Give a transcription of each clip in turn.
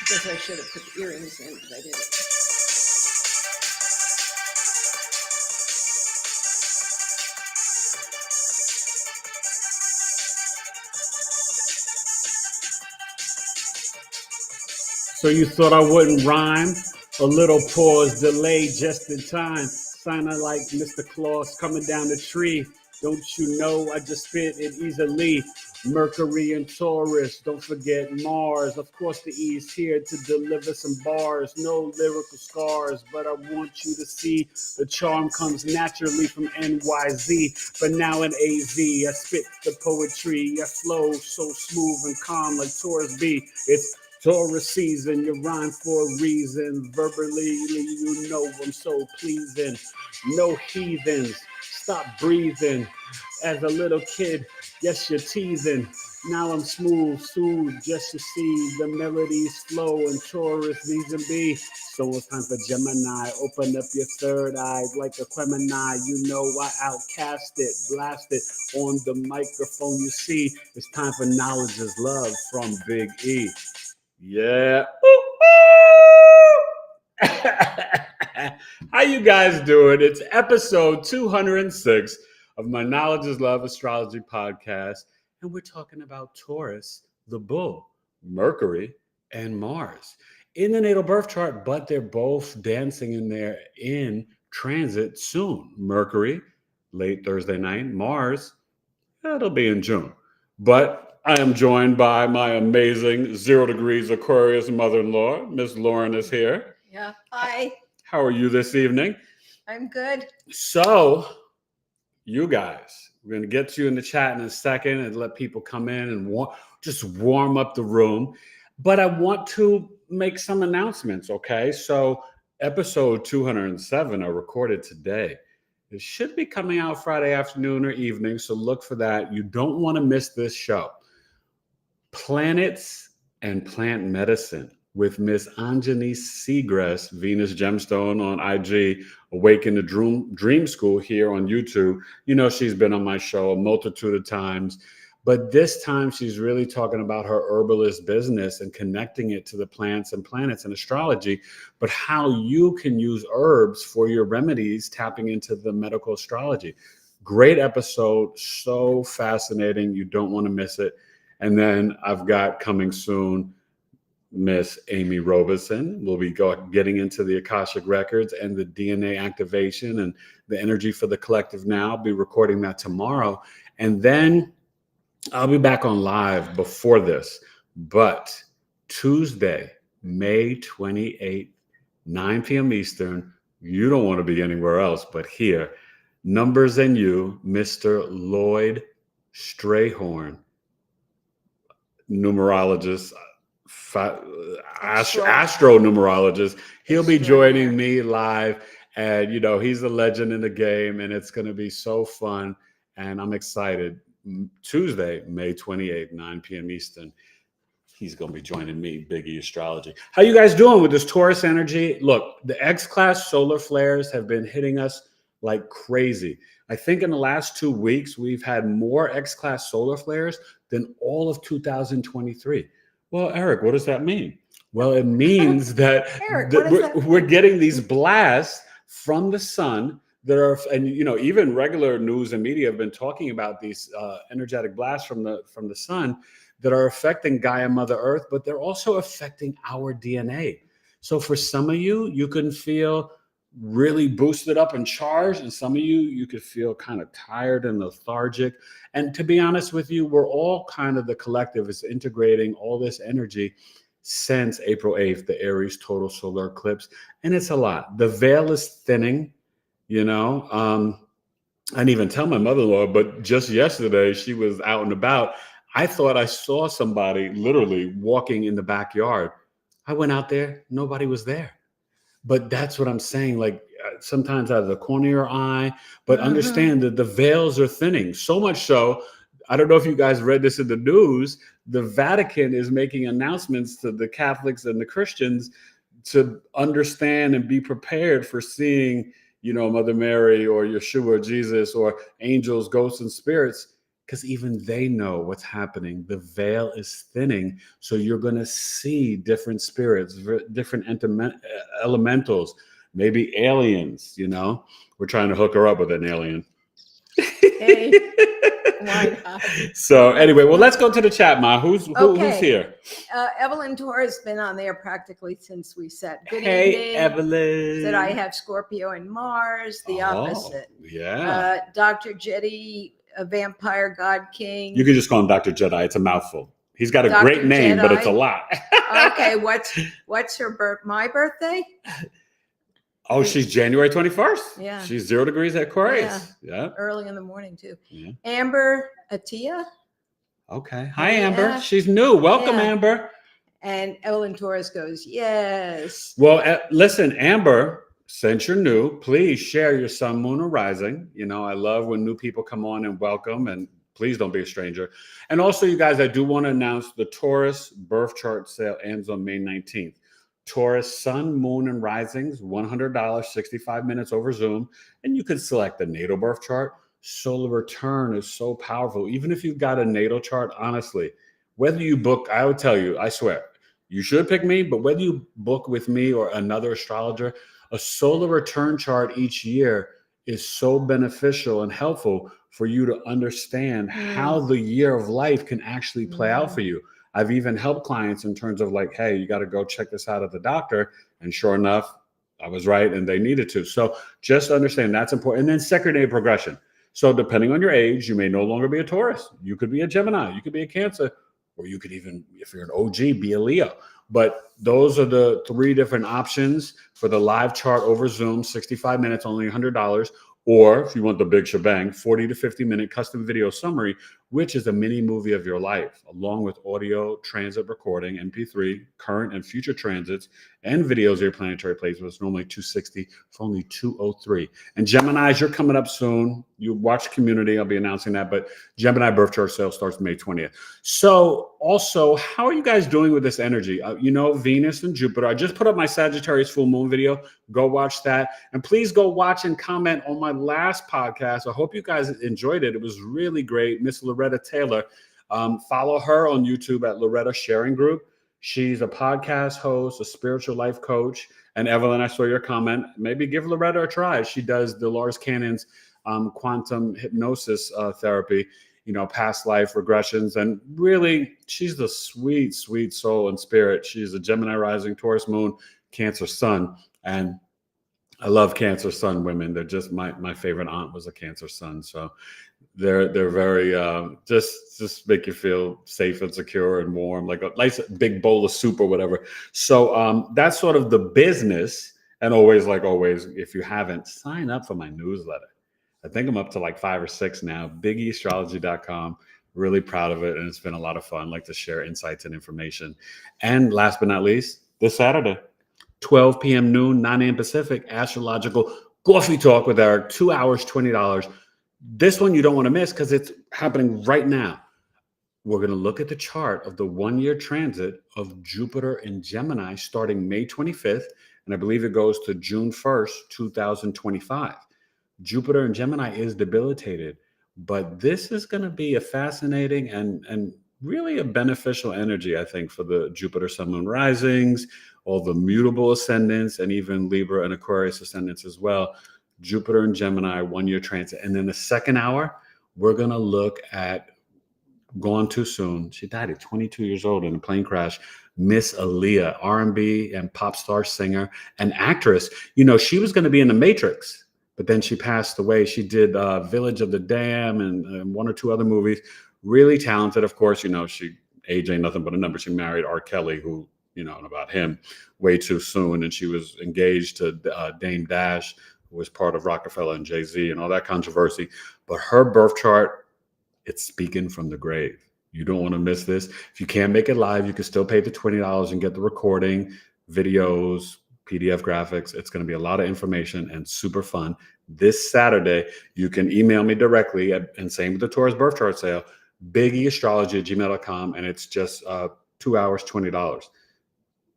guess I should have put the earrings in, but I didn't. So you thought I wouldn't rhyme? A little pause, delay just in time. Sounding like Mr. Claus coming down the tree. Don't you know I just spit it easily? Mercury and Taurus, don't forget Mars. Of course, the E is here to deliver some bars. No lyrical scars, but I want you to see the charm comes naturally from NYZ. But now in AZ, I spit the poetry. I flow so smooth and calm like Taurus B. It's Taurus season, you rhyme for a reason. Verbally, you know I'm so pleasing. No heathens, stop breathing. As a little kid, yes, you're teasing. Now I'm smooth, soothed, just to see the melodies flow in Taurus, V's and B. So it's time for Gemini. Open up your third eye like a Gemini. You know I outcast it, blast it on the microphone. You see, it's time for Knowledge is Love from Big E. Yeah. How you guys doing? It's episode 206 of my Knowledge is Love Astrology podcast, and we're talking about Taurus, the bull, Mercury, and Mars in the natal birth chart, but they're both dancing in there in transit soon. Mercury, late Thursday night. Mars, it'll be in June. But I am joined by my amazing 0 degrees Aquarius mother-in-law. Miss Lauren is here. Yeah. Hi. How are you this evening? I'm good. So, you guys, we're going to get to you in the chat in a second and let people come in and just warm up the room. But I want to make some announcements, okay? So, episode 207 are recorded today. It should be coming out Friday afternoon or evening, so look for that. You don't want to miss this show. Planets and Plant Medicine with Miss Anjani Seagrass, Venus Gemstone on IG, Awaken the Dream School here on YouTube. You know, she's been on my show a multitude of times, but this time she's really talking about her herbalist business and connecting it to the plants and planets and astrology, but how you can use herbs for your remedies, tapping into the medical astrology. Great episode, so fascinating. You don't want to miss it. And then I've got coming soon, Miss Amy Robeson. We'll be getting into the Akashic Records and the DNA activation and the energy for the collective now. I'll be recording that tomorrow. And then I'll be back on live before this. But Tuesday, May 28th, 9 p.m. Eastern, you don't want to be anywhere else but here. Numbers and You, Mr. Lloyd Strayhorn, numerologist, astro numerologist. He'll be joining me live, and you know he's a legend in the game, and it's going to be so fun, and I'm excited. Tuesday, May 28th, 9 p.m. Eastern. He's going to be joining me, BigEAstrology. How you guys doing with this Taurus energy? Look, the X-class solar flares have been hitting us like crazy. I think in the last 2 weeks, we've had more X-class solar flares than all of 2023. Well, Eric, what does that mean? Well, it means that, Eric, we're getting these blasts from the sun that are, and you know, even regular news and media have been talking about these energetic blasts from the sun that are affecting Gaia, Mother Earth, but they're also affecting our DNA. So for some of you, you can feel really boosted up and charged, and some of you could feel kind of tired and lethargic. And to be honest with you, we're all kind of, the collective is integrating all this energy since April 8th, the Aries total solar eclipse, and it's a lot. The veil is thinning, you know. I didn't even tell my mother-in-law, but just yesterday she was out and about. I thought I saw somebody literally walking in the backyard. I went out there, nobody was there. But that's what I'm saying. Like sometimes out of the corner of your eye, but understand that the veils are thinning. So much so, I don't know if you guys read this in the news, the Vatican is making announcements to the Catholics and the Christians to understand and be prepared for seeing, you know, Mother Mary or Yeshua or Jesus or angels, ghosts, and spirits because even they know what's happening. The veil is thinning. So you're going to see different spirits, different elementals, maybe aliens, you know. We're trying to hook her up with an alien. Hey, why not? So anyway, well, let's go to the chat, Ma. Who's here? Evelyn Torres has been on there practically since we said good Hey, evening. Evelyn. Said I have Scorpio and Mars, the opposite. Yeah. Dr. Jetty, a vampire god king. You can just call him Dr. Jedi. It's a mouthful. He's got a Dr. great name, Jedi. but it's a lot. Okay, what's her my birthday? Oh, she's January 21st. Yeah. She's 0 degrees at Aquarius. Yeah. Early in the morning too. Yeah. Amber Atia. Okay. Hi, Amber. She's new. Welcome, Amber. And Evelyn Torres goes, yes. Well, listen, Amber, since you're new, please share your sun, moon, or rising. You know, I love when new people come on and welcome, and please don't be a stranger. And also, you guys, I do want to announce the Taurus Birth Chart sale ends on May 19th. Taurus sun, moon, and risings, $100, 65 minutes over Zoom. And you can select the natal birth chart. Solar return is so powerful. Even if you've got a natal chart, honestly, whether you book, I would tell you, I swear, you should pick me, but whether you book with me or another astrologer, a solar return chart each year is so beneficial and helpful for you to understand how the year of life can actually play out for you. I've even helped clients in terms of like, hey, you got to go check this out at the doctor. And sure enough, I was right and they needed to. So just understand that's important. And then secondary progression. So depending on your age, you may no longer be a Taurus. You could be a Gemini. You could be a Cancer. Or you could even, if you're an OG, be a Leo. But those are the 3 different options for the live chart over Zoom, 65 minutes, only $100. Or if you want the big shebang, 40 to 50-minute custom video summary, which is a mini movie of your life, along with audio, transit recording, MP3, current and future transits, and videos of your planetary placements, normally $260 for only $203. And Geminis, you're coming up soon. You watch Community. I'll be announcing that. But Gemini birth chart sale starts May 20th. So also, how are you guys doing with this energy? You know, Venus and Jupiter. I just put up my Sagittarius full moon video. Go watch that. And please go watch and comment on my last podcast. I hope you guys enjoyed it. It was really great. Miss Loretta Taylor. Follow her on YouTube at Loretta Sharing Group. She's a podcast host, a spiritual life coach. And Evelyn, I saw your comment. Maybe give Loretta a try. She does Dolores Cannon's quantum hypnosis therapy, you know, past life regressions. And really, she's the sweet, sweet soul and spirit. She's a Gemini rising, Taurus moon, Cancer sun. And I love Cancer sun women. They're just my favorite aunt was a Cancer sun. So they're very just make you feel safe and secure and warm, like a nice big bowl of soup or whatever. So that's sort of the business. And always, if you haven't, sign up for my newsletter. I think I'm up to like 5 or 6 now. BigEAstrology.com. Really proud of it. And it's been a lot of fun. Like to share insights and information. And last but not least, this Saturday, 12 p.m. noon, 9 a.m. Pacific, astrological coffee talk with Eric, 2 hours, $20. This one you don't want to miss because it's happening right now. We're going to look at the chart of the 1-year transit of Jupiter in Gemini starting May 25th. And I believe it goes to June 1st, 2025. Jupiter in Gemini is debilitated, but this is going to be a fascinating and really a beneficial energy, I think, for the Jupiter, Sun, Moon risings, all the mutable ascendants, and even Libra and Aquarius ascendants as well. Jupiter and Gemini, 1-year transit. And then the second hour, we're going to look at gone too soon. She died at 22 years old in a plane crash. Miss Aaliyah, R&B and pop star singer and actress. You know, she was going to be in The Matrix, but then she passed away. She did Village of the Dam and 1 or 2 other movies. Really talented. Of course, you know, age ain't nothing but a number. She married R. Kelly, who, you know, about him way too soon. And she was engaged to Dame Dash, who was part of Rockefeller and Jay-Z and all that controversy. But her birth chart, it's speaking from the grave. You don't want to miss this. If you can't make it live, you can still pay the $20 and get the recording, videos, PDF graphics. It's going to be a lot of information and super fun. This Saturday, you can email me directly and same with the Taurus birth chart sale, BigEAstrology@gmail.com. And it's just 2 hours, $20.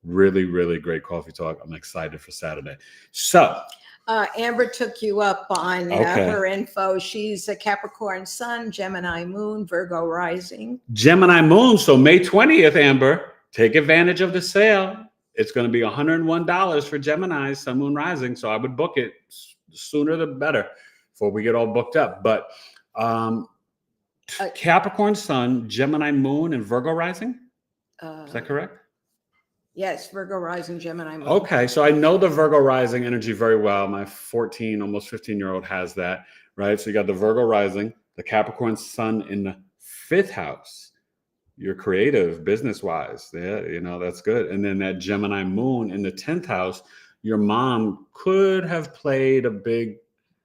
Really, really great coffee talk. I'm excited for Saturday. So Amber took you up on Okay. her info. She's a Capricorn Sun, Gemini Moon, Virgo Rising. Gemini Moon. So May 20th, Amber, take advantage of the sale. It's going to be $101 for Gemini, Sun, Moon, Rising. So I would book it sooner the better before we get all booked up. But Capricorn Sun, Gemini Moon, and Virgo Rising. Is that correct? Yes, Virgo Rising, Gemini Moon. Okay, so I know the Virgo Rising energy very well. My 14, almost 15-year-old has that, right? So you got the Virgo Rising, the Capricorn Sun in the 5th house. You're creative, business-wise. Yeah, you know, that's good. And then that Gemini Moon in the 10th house, your mom could have played a big,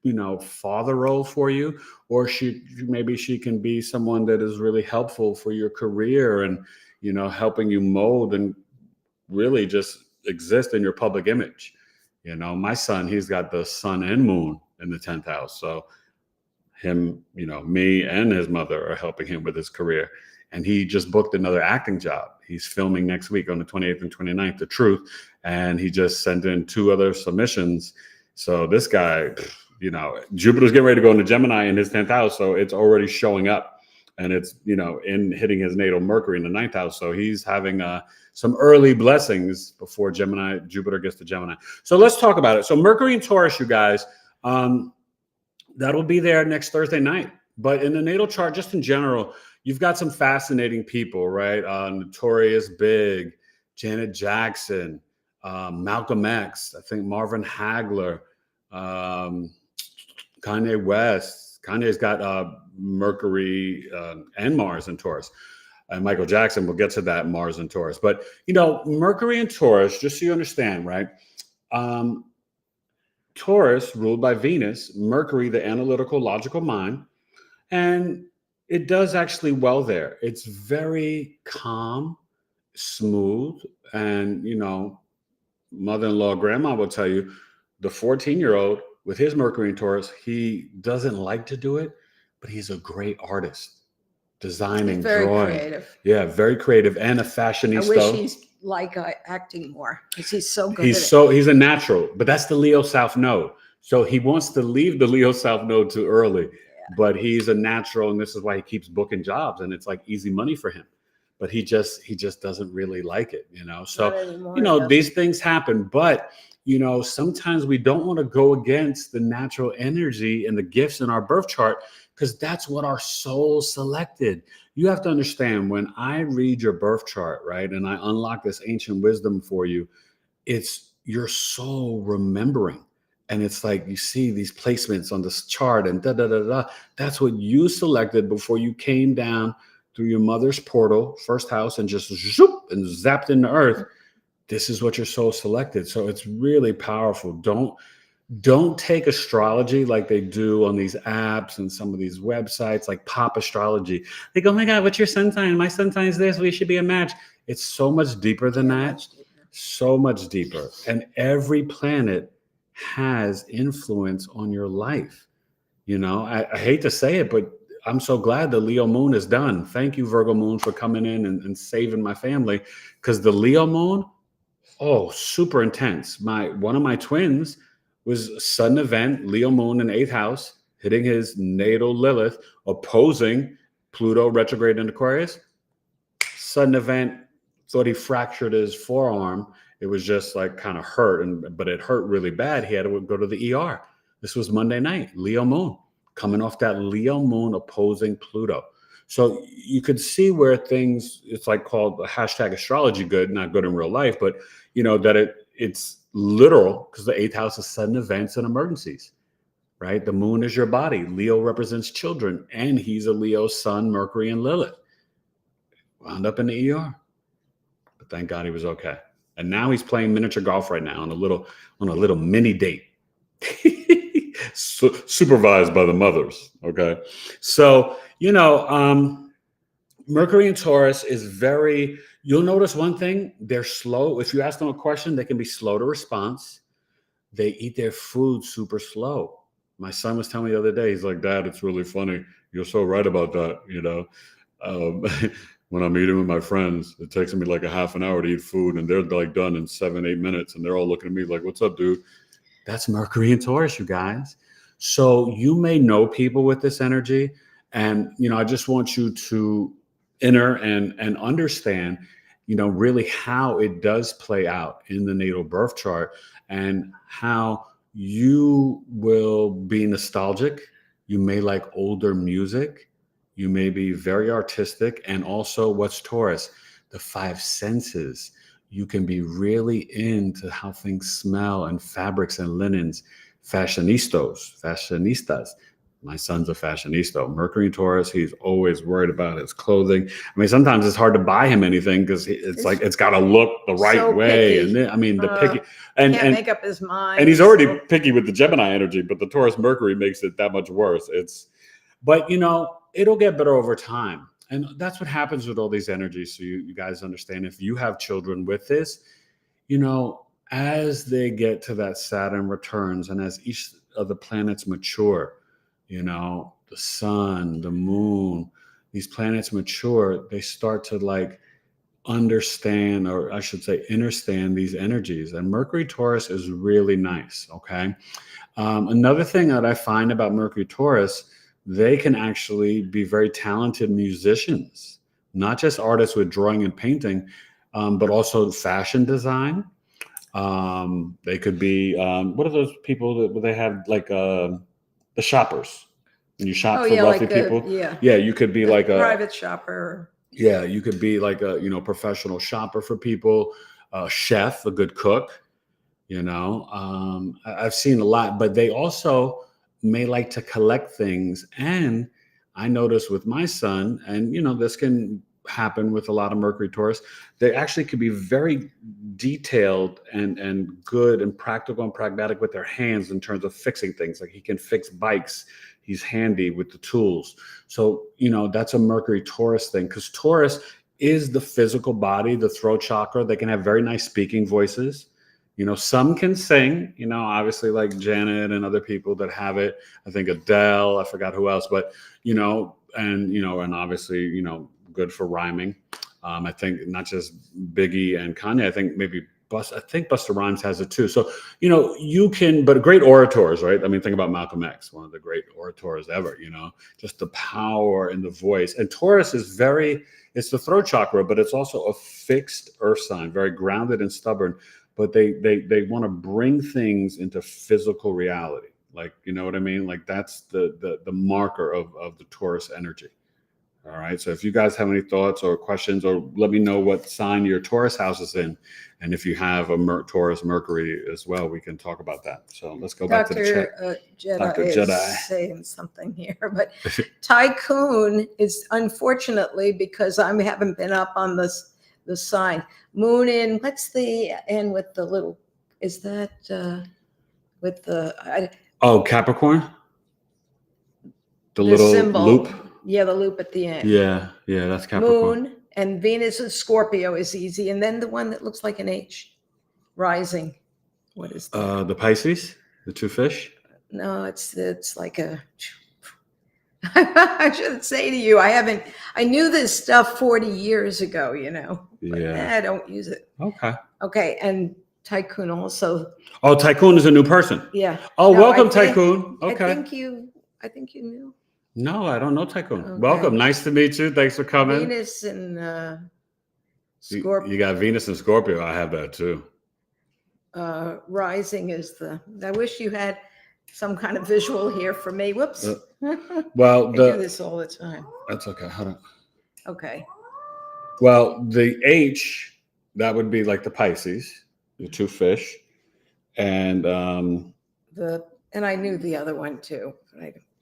you know, father role for you, or maybe she can be someone that is really helpful for your career and, you know, helping you mold and really just exist in your public image. You know, my son, he's got the sun and moon in the 10th house. So him, you know, me and his mother are helping him with his career. And he just booked another acting job. He's filming next week on the 28th and 29th, The Truth. And he just sent in 2 other submissions. So this guy, you know, Jupiter's getting ready to go into Gemini in his 10th house. So it's already showing up. And it's, you know, in hitting his natal Mercury in the 9th house. So he's having some early blessings before Jupiter gets to Gemini. So let's talk about it. So Mercury and Taurus, you guys, that'll be there next Thursday night. But in the natal chart, just in general, you've got some fascinating people, right? Notorious Big, Janet Jackson, Malcolm X, I think Marvin Hagler, Kanye West. Kanye's got Mercury and Mars in Taurus. And Michael Jackson, we'll get to that, Mars and Taurus. But, you know, Mercury and Taurus, just so you understand, right? Taurus ruled by Venus, Mercury, the analytical, logical mind. And it does actually well there. It's very calm, smooth. And, you know, mother-in-law, grandma will tell you, the 14-year-old with his Mercury and Taurus, he doesn't like to do it, but he's a great artist. Designing, very drawing. Creative. Yeah, very creative and a fashionista. I wish he's like acting more because he's so good. He's a natural, but that's the Leo South Node. So he wants to leave the Leo South Node too early, but he's a natural, and this is why he keeps booking jobs, and it's like easy money for him. But he just doesn't really like it, you know. So anymore, you know, these things happen, but you know, sometimes we don't want to go against the natural energy and the gifts in our birth chart because that's what our soul selected. You have to understand, when I read your birth chart, right, and I unlock this ancient wisdom for you, it's your soul remembering. And it's like you see these placements on this chart and da-da-da-da. That's what you selected before you came down through your mother's portal, first house, and just zoop and zapped into earth. This is what your soul selected. So it's really powerful. Don't take astrology like they do on these apps and some of these websites like Pop Astrology. They go, oh my God, what's your sun sign? My sun sign is this. We should be a match. It's so much deeper than that. So much deeper. And every planet has influence on your life. You know, I hate to say it, but I'm so glad the Leo moon is done. Thank you, Virgo moon, for coming in and saving my family. Because the Leo moon, super intense. One of my twins was a sudden event, Leo moon in 8th house, hitting his natal Lilith, opposing Pluto retrograde in Aquarius. Sudden event, thought he fractured his forearm. It was just like kind of hurt, but it hurt really bad. He had to go to the ER. This was Monday night, Leo moon, coming off that Leo moon opposing Pluto. So you could see where things, it's like called the hashtag astrology good, not good in real life, but you know, that it's literal because the 8th house is sudden events and emergencies, right? The moon is your body. Leo represents children, and he's a Leo sun, Mercury, and Lilith. Wound up in the ER, but thank God he was okay. And now he's playing miniature golf right now on a little mini date, supervised by the mothers. Okay, so you know, Mercury and Taurus is very. You'll notice one thing: they're slow. If you ask them a question, they can be slow to response. They eat their food super slow. My son was telling me the other day, he's like, Dad, it's really funny. You're so right about that. You know, when I'm eating with my friends, it takes me like a half an hour to eat food, and they're like done in 7-8 minutes, and they're all looking at me like, what's up, dude? That's Mercury and Taurus, you guys. So you may know people with this energy. And, I just want you to enter and understand, really how it does play out in the natal birth chart and how you will be nostalgic. You may like older music. You may be very artistic. And also, what's Taurus? The five senses. You can be really into how things smell and fabrics and linens. Fashionistas. My son's a fashionista. Mercury and Taurus, he's always worried about his clothing. I mean, sometimes it's hard to buy him anything because it's like it's got to look the right so way. picky. And the picky and Can't make up his mind. and he's already picky with the Gemini energy, but the Taurus Mercury makes it that much worse. But it'll get better over time. And that's what happens with all these energies. So you guys understand, if you have children with this, as they get to that Saturn returns and as each of the planets mature, the sun, the moon, these planets mature, they start to like understand, or I should say, understand these energies. And Mercury Taurus is really nice. Okay. Another thing that I find about Mercury Taurus, they can actually be very talented musicians, not just artists with drawing and painting, but also fashion design. They could be, what are those people that they have like the shoppers? When you shop for wealthy people. Yeah, you could be like a private shopper. Yeah, you could be like a professional shopper for people, a chef, a good cook. I've seen a lot, but they also may like to collect things. And I noticed with my son, and this can happen with a lot of Mercury Taurus, they actually could be very detailed and good and practical and pragmatic with their hands in terms of fixing things. Like he can fix bikes. He's handy with the tools. So, that's a Mercury Taurus thing, because Taurus is the physical body, the throat chakra. They can have very nice speaking voices. Some can sing, obviously like Janet and other people that have it. I think Adele, I forgot who else, but, and obviously, good for rhyming. I think not just Biggie and Kanye, I think maybe Busta Rhymes has it too. So, you can, but great orators, right? I mean, think about Malcolm X, one of the great orators ever, just the power in the voice. And Taurus is it's the throat chakra, but it's also a fixed earth sign, very grounded and stubborn, but they want to bring things into physical reality. Like, you know what I mean? Like that's the marker of the Taurus energy. All right. So if you guys have any thoughts or questions, or let me know what sign your Taurus house is in. And if you have a Taurus Mercury as well, we can talk about that. So let's go back to the chat. Dr. Jedi is saying something here, but Tycoon is, unfortunately, because I haven't been up on the sign. Moon in, what's the end with the little, is that with the... Capricorn? The little symbol. Loop? Yeah, the loop at the end. Yeah, that's Capricorn. Moon and Venus and Scorpio is easy. And then the one that looks like an H, rising. What is that? The Pisces, the two fish? No, it's like a... I should say to you, I knew this stuff 40 years ago, but I don't use it. Okay. And Tycoon also. Oh, Tycoon is a new person. Yeah. Oh, no, welcome, Tycoon. Okay. I think you knew. No, I don't know Tycoon. Okay. Welcome. Nice to meet you. Thanks for coming. Venus and Scorpio. You got Venus and Scorpio. I have that too. Rising is I wish you had some kind of visual here for me. Whoops. Well, I do this all the time. That's okay. Hold on. Okay. Well, the H, that would be like the Pisces, the two fish, and and I knew the other one too.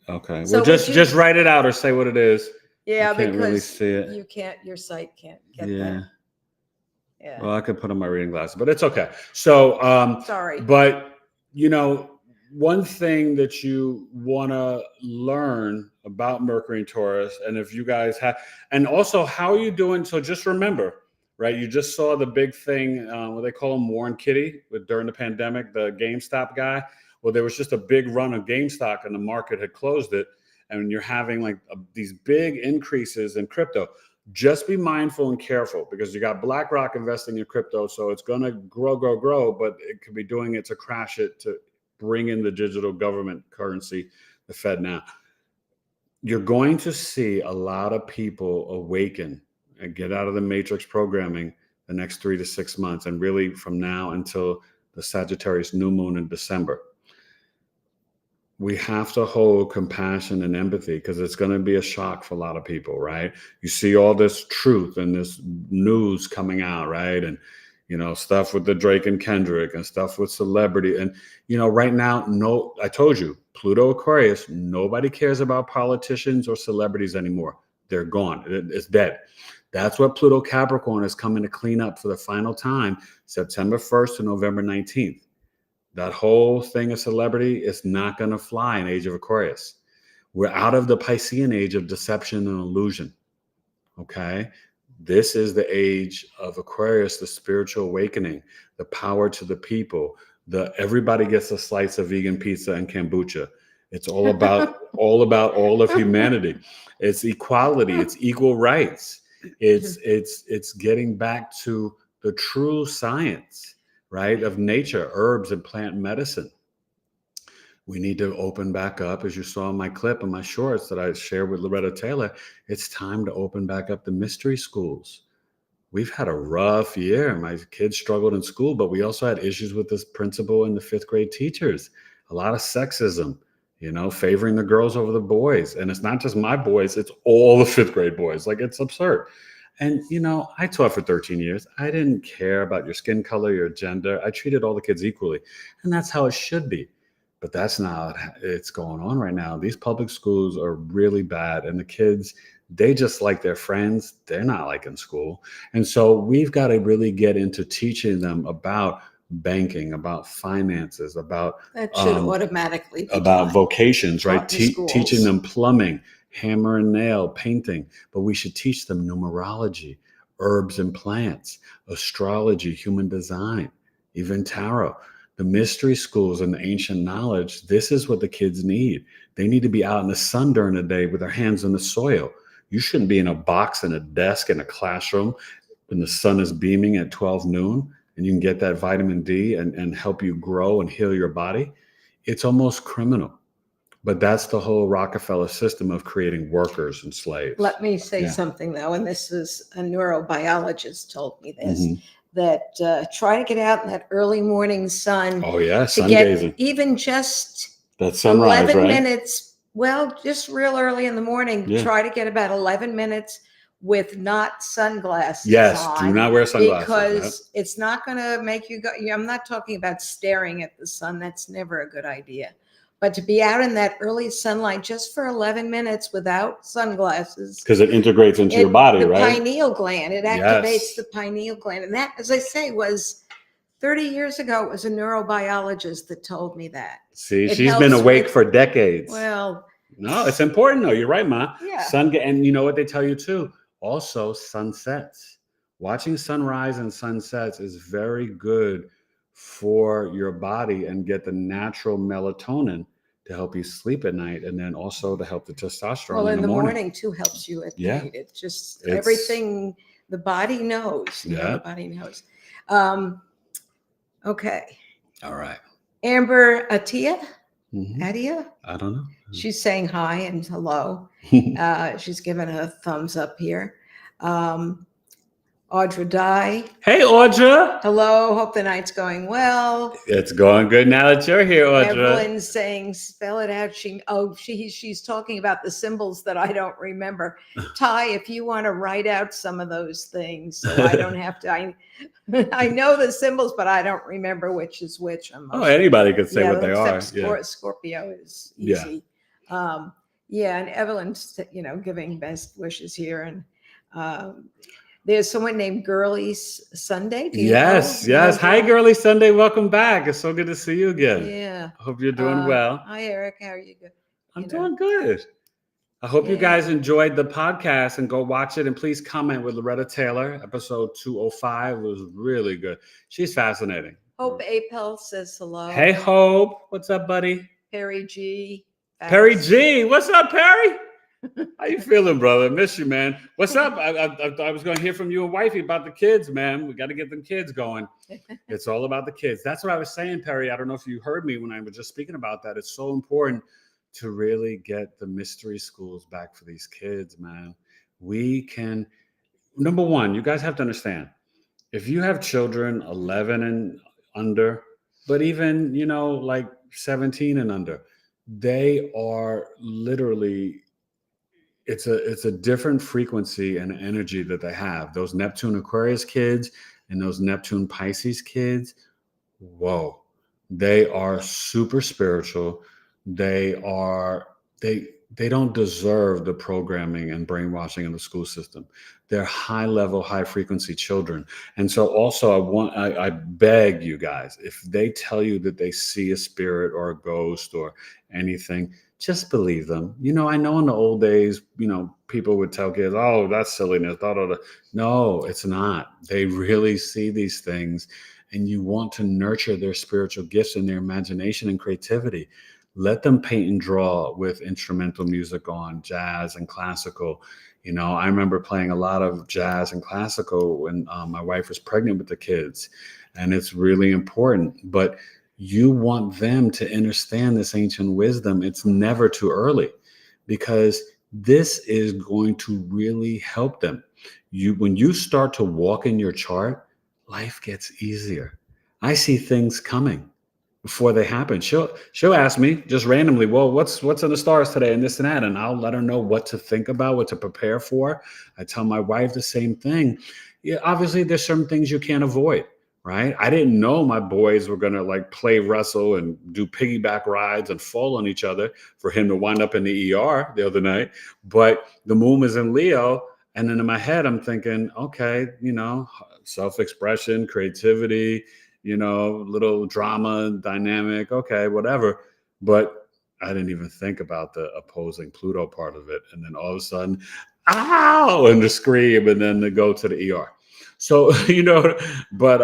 Okay. So well, just write it out or say what it is. Yeah, because really see it. You can't. Your sight can't get that. Yeah. Well, I could put on my reading glasses, but it's okay. So, sorry. But one thing that you want to learn about Mercury and Taurus, and if you guys have, and also how are you doing? So just remember, right? You just saw the big thing, what they call him, Warren Kitty, during the pandemic, the GameStop guy. Well, there was just a big run of GameStop and the market had closed it. And you're having like these big increases in crypto. Just be mindful and careful, because you got BlackRock investing in crypto. So it's going to grow, but it could be doing it to crash it, to bring in the digital government currency, the Fed now. You're going to see a lot of people awaken and get out of the matrix programming the next 3 to 6 months, and really from now until the Sagittarius new moon in December. We have to hold compassion and empathy, because it's going to be a shock for a lot of people, right? You see all this truth and this news coming out, right? And, you know, stuff with the Drake and Kendrick and stuff with celebrity. And, you know, right now, no, I told you, Pluto Aquarius, nobody cares about politicians or celebrities anymore. They're gone. It's dead. That's what Pluto Capricorn is coming to clean up for the final time, September 1st to November 19th. That whole thing of celebrity is not going to fly in Age of Aquarius. We're out of the Piscean age of deception and illusion. Okay? This is the age of Aquarius, the spiritual awakening, the power to the people. Everybody gets a slice of vegan pizza and kombucha. It's all about all of humanity. It's equality. It's equal rights. It's getting back to the true science, right, of nature, herbs and plant medicine. We need to open back up, as you saw in my clip and my shorts that I shared with Loretta Taylor. It's time to open back up the mystery schools. We've had a rough year. My kids struggled in school, but we also had issues with this principal and the 5th grade teachers. A lot of sexism, you know, favoring the girls over the boys. And it's not just my boys, it's all the 5th grade boys. Like, it's absurd. And, you know, I taught for 13 years. I didn't care about your skin color, your gender. I treated all the kids equally. And that's how it should be. But that's not how it's going on right now. These public schools are really bad. And the kids, they just like their friends. They're not like in school. And so we've got to really get into teaching them about banking, about finances, about That should automatically be about taught. vocations, right? Taught in schools. Teaching them plumbing, hammer and nail, painting. But we should teach them numerology, herbs and plants, astrology, human design, even tarot. The mystery schools and the ancient knowledge, this is what the kids need. They need to be out in the sun during the day with their hands in the soil. You shouldn't be in a box in a desk in a classroom when the sun is beaming at 12 noon and you can get that vitamin D and help you grow and heal your body. It's almost criminal. But that's the whole Rockefeller system of creating workers and slaves. Let me say something, though, and this is a neurobiologist told me this, that try to get out in that early morning sun. Oh, yeah, sun get gazing. Even just That sunrise, 11 right? minutes, well, just real early in the morning, try to get about 11 minutes with not sunglasses Yes, on. do not wear sunglasses. Because it's not going to make you go, I'm not talking about staring at the sun. That's never a good idea. But to be out in that early sunlight just for 11 minutes without sunglasses. Because it integrates into your body, right? The pineal gland. It activates the pineal gland. And that, as I say, was 30 years ago. It was a neurobiologist that told me that. See, she's been awake for decades. Well. No, it's important, though. You're right, Ma. Yeah. And you know what they tell you, too? Also, sunsets. Watching sunrise and sunsets is very good for your body and get the natural melatonin to help you sleep at night, and then also to help the testosterone in the morning too helps you at night. It's just everything the body knows. The body knows. Okay. All right. Amber Atia? I don't know. She's saying hi and hello. She's given a thumbs up here. Audra Dye. Hey, Audra. Hello. Hope the night's going well. It's going good now that you're here, Audra. Evelyn's saying, spell it out. She's talking about the symbols that I don't remember. Ty, if you want to write out some of those things, so I don't have to. I know the symbols, but I don't remember which is which. Anybody could say what they are. Scorpio is easy. And Evelyn's, giving best wishes here, and there's someone named Girly Sunday. Yes. Hi, Girly Sunday. Welcome back. It's so good to see you again. Yeah. I hope you're doing well. Hi, Eric. How are you? I'm doing good. I hope you guys enjoyed the podcast, and go watch it. And please comment with Loretta Taylor. Episode 205 was really good. She's fascinating. Hope Apel says hello. Hey, Hope. What's up, buddy? Perry G. Perry G. What's up, Perry? How you feeling, brother? Miss you, man. What's up? I was going to hear from you and wifey about the kids, man. We got to get them kids going. It's all about the kids. That's what I was saying, Perry. I don't know if you heard me when I was just speaking about that. It's so important to really get the mystery schools back for these kids, man. We can, number one, you guys have to understand, if you have children 11 and under, but even, like 17 and under, they are literally, it's a different frequency and energy that they have. Those Neptune Aquarius kids and those Neptune Pisces kids, whoa, they are super spiritual. They don't deserve the programming and brainwashing in the school system. They're high level, high frequency children. And so also I beg you guys, if they tell you that they see a spirit or a ghost or anything, just believe them. I know in the old days, people would tell kids, oh, that's silliness. Blah, blah, blah. No, it's not. They really see these things, and you want to nurture their spiritual gifts and their imagination and creativity. Let them paint and draw with instrumental music on, jazz and classical. I remember playing a lot of jazz and classical when my wife was pregnant with the kids, and it's really important. But you want them to understand this ancient wisdom. It's never too early, because this is going to really help them. When you start to walk in your chart, life gets easier. I see things coming before they happen. She'll ask me just randomly, well, what's in the stars today and this and that, and I'll let her know what to think about, what to prepare for. I tell my wife the same thing. Yeah, obviously there's certain things you can't avoid, right? I didn't know my boys were gonna play wrestle and do piggyback rides and fall on each other for him to wind up in the ER the other night. But the moon was in Leo, and then in my head I'm thinking, okay, self-expression, creativity, little drama, dynamic, okay, whatever. But I didn't even think about the opposing Pluto part of it. And then all of a sudden, ow, and the scream, and then they go to the ER. So, but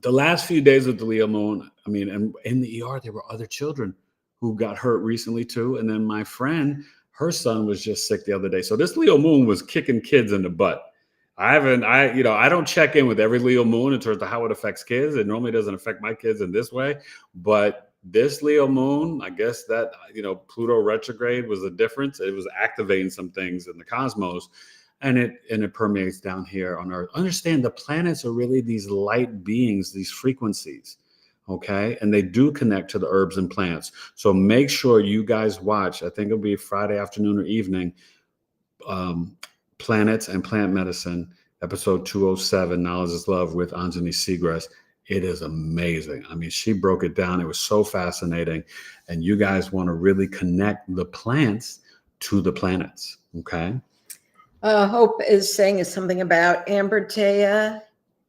the last few days of the Leo moon, and in the ER, there were other children who got hurt recently too. And then my friend, her son was just sick the other day. So this Leo moon was kicking kids in the butt. I don't check in with every Leo moon in terms of how it affects kids. It normally doesn't affect my kids in this way, but this Leo moon, I guess that, Pluto retrograde was the difference. It was activating some things in the cosmos, and it permeates down here on Earth. Understand, the planets are really these light beings, these frequencies. Okay. And they do connect to the herbs and plants. So make sure you guys watch, I think it'll be Friday afternoon or evening, Planets and Plant Medicine, episode 207, Knowledge is Love, with Anjani Seagrass. It is amazing. She broke it down. It was so fascinating. And you guys want to really connect the plants to the planets. Okay. Hope is saying something about Amber Taya.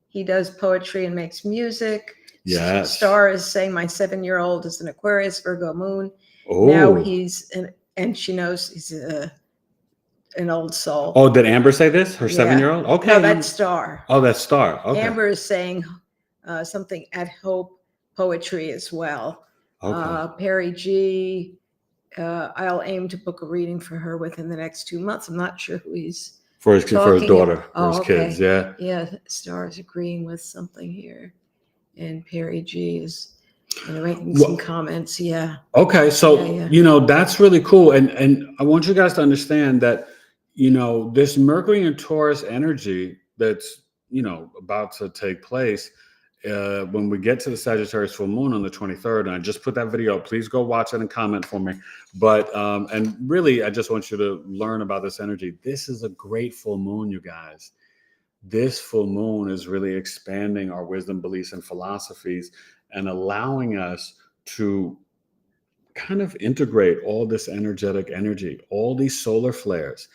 He does poetry and makes music. Yes. Star is saying my 7-year-old is an Aquarius, Virgo moon. Oh. Now and she knows he's an old soul. Oh, did Amber say this? Her 7-year-old? Okay. No, that's Star. Oh, that's Star. Okay. Amber is saying something at Hope poetry as well. Okay. Perry G. I'll aim to book a reading for her within the next 2 months. I'm not sure who he's for his daughter, for his okay. kids. Yeah. Yeah. Star is agreeing with something here, and Perry G is making some comments. Yeah. Okay. So, that's really cool. And I want you guys to understand that, this Mercury and Taurus energy that's, about to take place, when we get to the Sagittarius full moon on the 23rd, and I just put that video up, please go watch it and comment for me. But, and really, I just want you to learn about this energy. This is a great full moon, you guys. This full moon is really expanding our wisdom, beliefs, and philosophies, and allowing us to kind of integrate all this energetic energy, all these solar flares.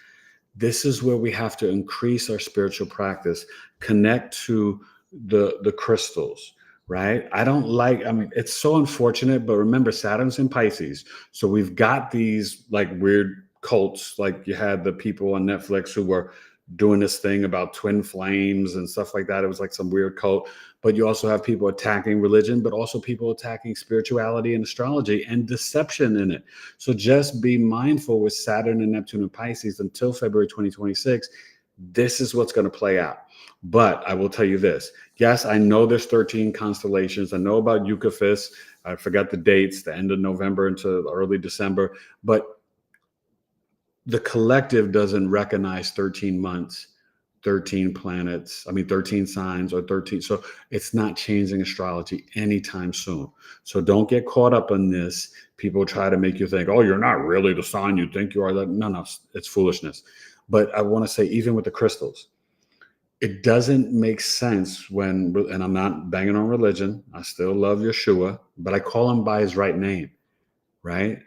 This is where we have to increase our spiritual practice, connect to the crystals, right? It's so unfortunate, but remember, Saturn's in Pisces. So we've got these weird cults, like you had the people on Netflix who were doing this thing about twin flames and stuff like that. It was like some weird cult. But you also have people attacking religion, but also people attacking spirituality and astrology and deception in it. So just be mindful with Saturn and Neptune and Pisces until February 2026. This is what's going to play out. But I will tell you this. Yes, I know there's 13 constellations. I know about Eucaphus. I forgot the dates, the end of November into early December. But the collective doesn't recognize 13 months, 13 planets, 13 signs or 13. So it's not changing astrology anytime soon. So don't get caught up in this. People try to make you think, oh, you're not really the sign you think you are. No, it's foolishness. But I want to say, even with the crystals, it doesn't make sense when, and I'm not banging on religion. I still love Yeshua, but I call him by his right name, right?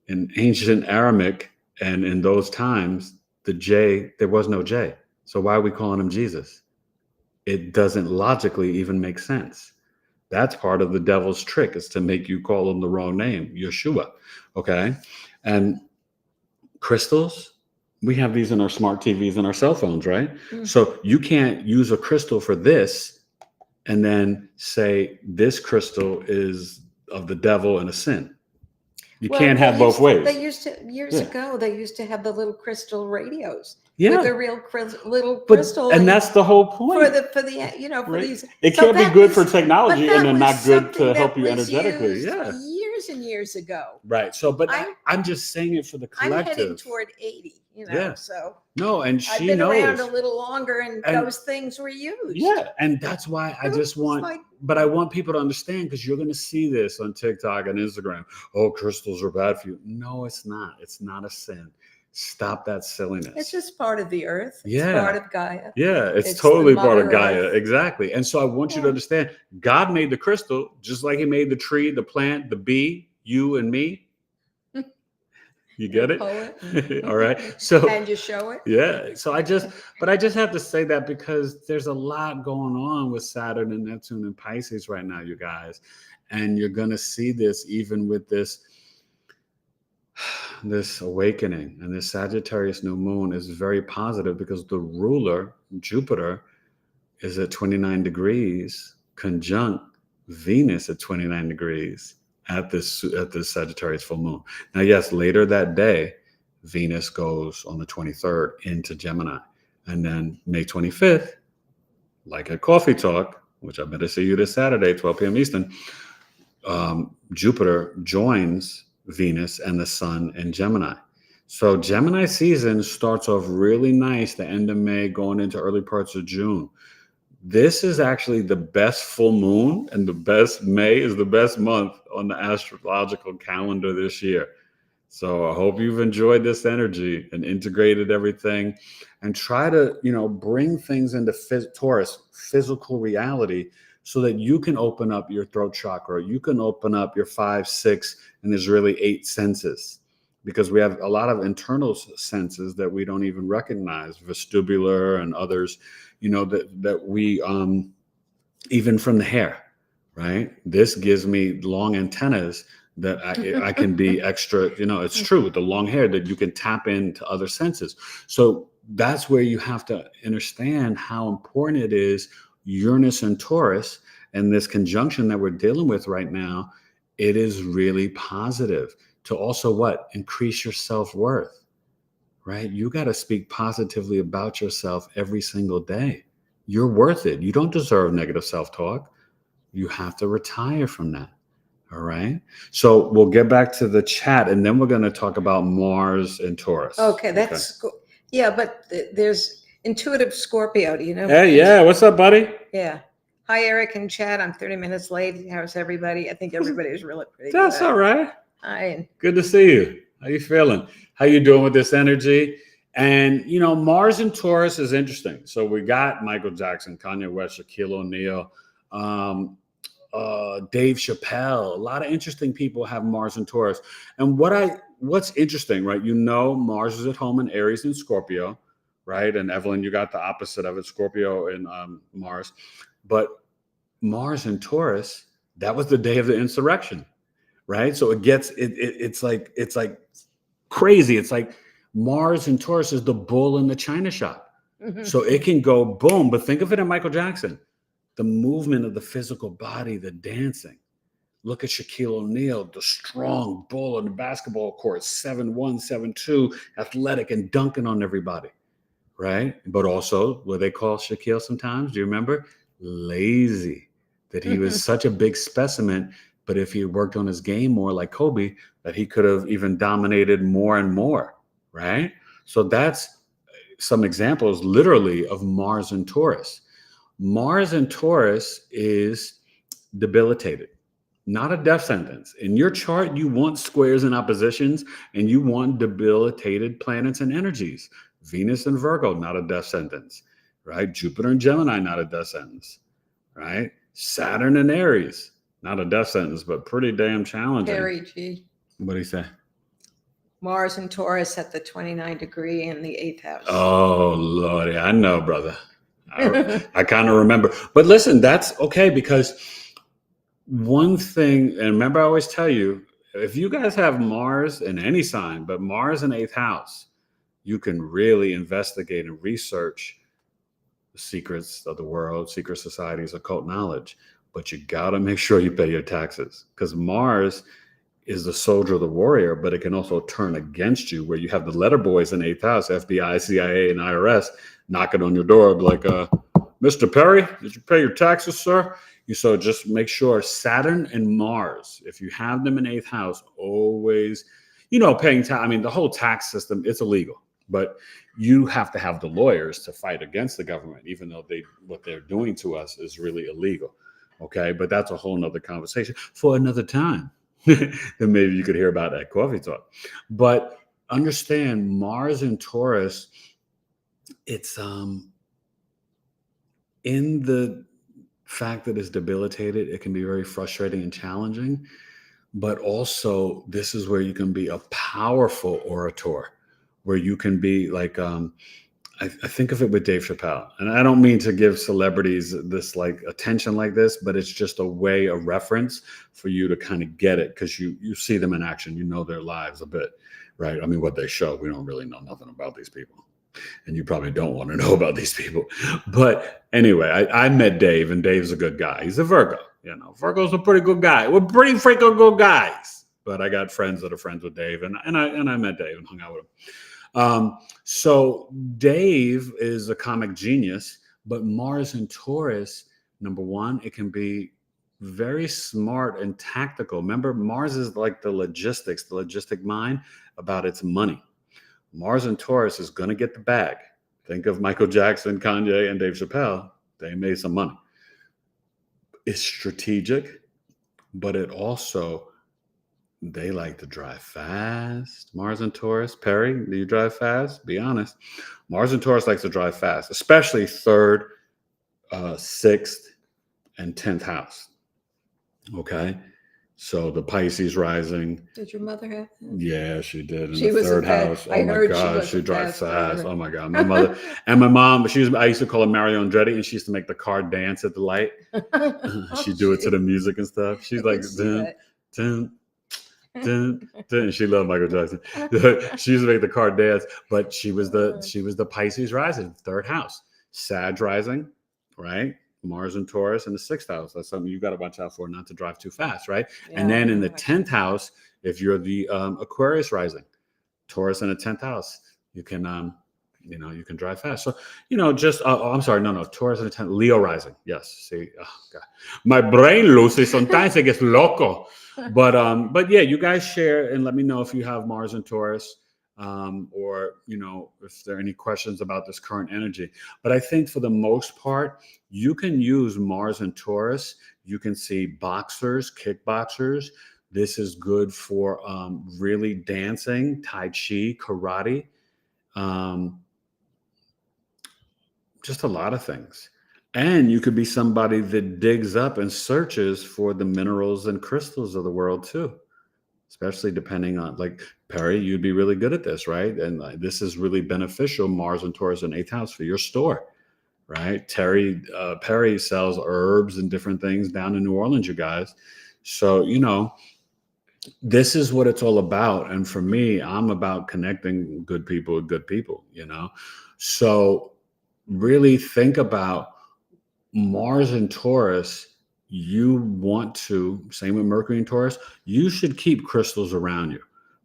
In ancient Aramaic and in those times, the J, there was no J. So why are we calling him Jesus? It doesn't logically even make sense. That's part of the devil's trick, is to make you call him the wrong name, Yeshua, okay? And crystals, we have these in our smart TVs and our cell phones, right? So you can't use a crystal for this and then say this crystal is of the devil and a sin. You can't have both ways. They used to, years ago, they used to have the little crystal radios. Yeah. With the real little crystal. And that's the whole point. For Right? these. It So can't be that good was- for technology but that and then was not good something to that help you was energetically. used Yeah. Years and years ago. Right. So, but I'm just saying it for the collective. I'm heading toward 80, Yeah. so No, and I've she been knows. around a little longer and And- those things were used. Yeah. And that's why I just want, but I want people to understand, because you're going to see this on TikTok and Instagram. Oh, crystals are bad for you. No, it's not. It's not a sin. Stop that silliness. It's just part of the earth. It's Yeah. part of Gaia. Yeah, it's It's totally the part of Mother Gaia. Earth. Exactly. And so I want you to Yeah. understand, God made the crystal just like he made the tree, the plant, the bee, you and me. You get it? Poet. All right. So And you show it. yeah. So I just have to say that because there's a lot going on with Saturn and Neptune and Pisces right now, you guys. And you're going to see this even with this awakening. And this Sagittarius new moon is very positive because the ruler, Jupiter, is at 29 degrees conjunct Venus at 29 degrees at this Sagittarius full moon. Now, yes, later that day, Venus goes on the 23rd into Gemini. And then May 25th, like at Coffee Talk, which I better see you this Saturday, 12 p.m. Eastern, Jupiter joins Venus and the Sun in Gemini. So Gemini season starts off really nice, the end of May going into early parts of June. This is actually the best full moon, and the best May is the best month on the astrological calendar this year. So I hope you've enjoyed this energy and integrated everything, and try to, bring things into Taurus, physical reality, so that you can open up your throat chakra. You can open up your 5, 6, and there's really 8 senses, because we have a lot of internal senses that we don't even recognize, vestibular and others, that we, even from the hair, right? This gives me long antennas that I can be extra, it's true, with the long hair, that you can tap into other senses. So that's where you have to understand how important it is, Uranus and Taurus, and this conjunction that we're dealing with right now. It is really positive to also increase your self-worth, right? You got to speak positively about yourself every single day. You're worth it. You don't deserve negative self-talk. You have to retire from that. All right. So we'll get back to the chat, and then we're going to talk about Mars and Taurus. Okay, that's yeah, but there's intuitive Scorpio. Do you know? Hey, yeah. What's up, buddy? Yeah. Hi, Eric and Chad. I'm 30 minutes late. How's everybody? I think everybody was really pretty That's good. all right. Hi. Good to see you. How you feeling? How you doing with this energy? And, Mars and Taurus is interesting. So we got Michael Jackson, Kanye West, Shaquille O'Neal, Dave Chappelle. A lot of interesting people have Mars and Taurus. And what's interesting, right? Mars is at home in Aries and Scorpio, right? And Evelyn, you got the opposite of it, Scorpio and Mars. But Mars and Taurus, that was the day of the insurrection, right? So it's like crazy. It's like Mars and Taurus is the bull in the china shop, So it can go boom, but think of it in Michael Jackson, the movement of the physical body, the dancing. Look at Shaquille O'Neal, the strong bull on the basketball court, 7'1", 7'2", athletic and dunking on everybody, right? But also, what they call Shaquille sometimes, do you remember? Lazy, that he was such a big specimen, but if he had worked on his game more like Kobe, that he could have even dominated more and more, right? So that's some examples literally of Mars and Taurus. Mars and Taurus is debilitated, not a death sentence. In your chart, you want squares and oppositions, and you want debilitated planets and energies. Venus and Virgo, not a death sentence, right? Jupiter and Gemini, not a death sentence, right? Saturn and Aries, not a death sentence, but pretty damn challenging. Perry G. What do you say? Mars and Taurus at the 29 degree in the 8th house. Oh, Lordy, I know, brother. I kind of remember. But listen, that's okay, because one thing, and remember I always tell you, if you guys have Mars in any sign, but Mars in 8th house, you can really investigate and research the secrets of the world, secret societies, occult knowledge. But you got to make sure you pay your taxes, because Mars is the soldier, the warrior, but it can also turn against you, where you have the letter boys in 8th house, FBI, CIA, and IRS knocking on your door like, Mr. Perry, did you pay your taxes, sir? So just make sure Saturn and Mars, if you have them in 8th house, always, paying tax. I mean, the whole tax system, it's illegal, but you have to have the lawyers to fight against the government, even though what they're doing to us is really illegal. Okay. But that's a whole nother conversation for another time. Then maybe you could hear about that coffee talk. But understand, Mars and Taurus, it's in the fact that it's debilitated, it can be very frustrating and challenging. But also, this is where you can be a powerful orator, where you can be like, I think of it with Dave Chappelle, and I don't mean to give celebrities this like attention like this, but it's just a way, a reference for you to kind of get it, because you see them in action, you know their lives a bit, right? I mean, what they show, we don't really know nothing about these people, and you probably don't want to know about these people. But anyway, I met Dave, and Dave's a good guy. He's a Virgo, Virgo's a pretty good guy. We're pretty freaking good guys. But I got friends that are friends with Dave, and I met Dave and hung out with him. So Dave is a comic genius, but Mars and Taurus, number one, it can be very smart and tactical. Remember, Mars is like the logistic mind about its money. Mars and Taurus is going to get the bag. Think of Michael Jackson, Kanye, and Dave Chappelle. They made some money. It's strategic, but it also, they like to drive fast. Mars and Taurus. Perry, do you drive fast? Be honest. Mars and Taurus likes to drive fast, especially 3rd, 6th, and 10th house. Okay. So the Pisces rising. Did your mother have that? Yeah, she did. In She the was 3rd house. I Oh my heard God, she she was a drives fast fast. driver. Oh my God. My mother and my mom, I used to call her Mario Andretti, and she used to make the car dance at the light. She'd do it to the music and stuff. She's like, dun, dun, dun, dun. And she loved Michael Jackson. She used to make the car dance, but she was the Pisces rising, 3rd house. Sag rising, right? Mars and Taurus in the 6th house. That's something you got to watch out for, not to drive too fast, right? Yeah, and then in the 10th house, if you're the Aquarius rising, Taurus in the 10th house, you can you can drive fast. So just I'm sorry, no, Taurus in the 10th, Leo rising. Yes, see, oh God, my brain, Lucy, sometimes it gets loco. But yeah, you guys share and let me know if you have Mars and Taurus. Or if there are any questions about this current energy. But I think for the most part, you can use Mars and Taurus. You can see boxers, kickboxers. This is good for really dancing, Tai Chi, karate, just a lot of things. And you could be somebody that digs up and searches for the minerals and crystals of the world too. Especially depending on, like, Perry, you'd be really good at this, right? And this is really beneficial, Mars and Taurus in 8th house for your store, right? Perry sells herbs and different things down in New Orleans, you guys. So, this is what it's all about. And for me, I'm about connecting good people with good people, So really think about Mars and Taurus. You want to, same with Mercury and Taurus, you should keep crystals around you.